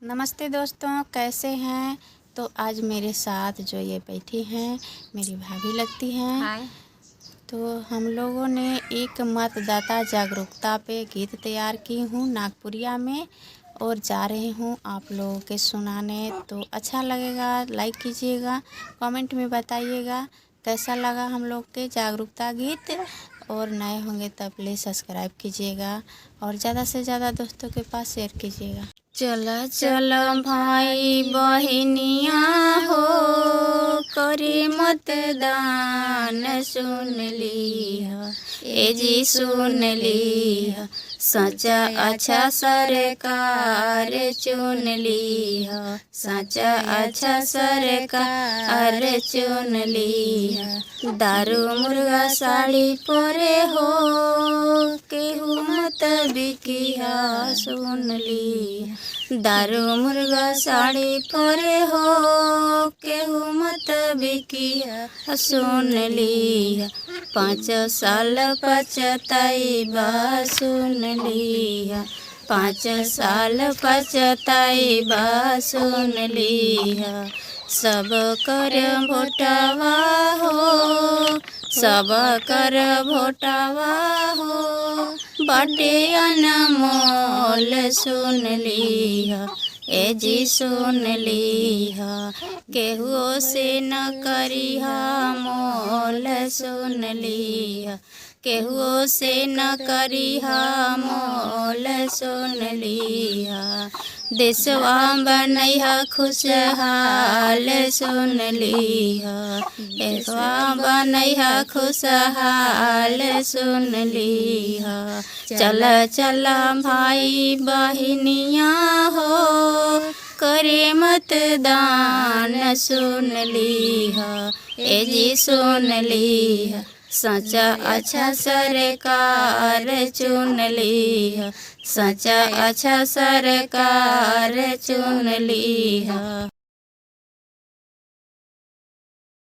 नमस्ते दोस्तों, कैसे हैं। तो आज मेरे साथ जो ये बैठी हैं मेरी भाभी लगती हैं। हाय। तो हम लोगों ने एक मतदाता जागरूकता पे गीत तैयार की हूँ नागपुरिया में और जा रही हूँ आप लोगों के सुनाने। तो अच्छा लगेगा, लाइक कीजिएगा, कमेंट में बताइएगा कैसा लगा हम लोग के जागरूकता गीत। और नए होंगे तब प्लीज़ सब्सक्राइब कीजिएगा और ज़्यादा से ज़्यादा दोस्तों के पास शेयर कीजिएगा। चला चला भाई बहनिया हो, करे मतदान सुन लिया, ए जी सुन लिया, सच्चा अच्छा सरकार चुन लिया, सच्चा अच्छा सरकार चुन लिया। दारू मुर्गा साड़ी परे हो, केहू मत बिकिया सुन लिया। दारू मुर्गा साड़ी परे हो, केहू मत बिकिया सुन लिया। 5 साल पछताई बा सुन लिया, 5 साल पछताई बा सुन लिया। सब कर भोटावा हो, सब कर भोटावा हो, बाटे अनमोल सुन लिया, ए जी सुन लिया। केहू से न करिहा मोल सुन लिया, केहू से न करिहा मोल सुन लिया। देशवा बनैहा खुशहाल सुन लिया, देशवा बनैहा खुशहाल सुन लिया। चल चल भाई बहनिया हो, करे मतदान सुन लिया, ए जी सुन लिया। सच्चा अच्छा सरकार चुन लिया, सच्चा अच्छा सरकार चुन लिया।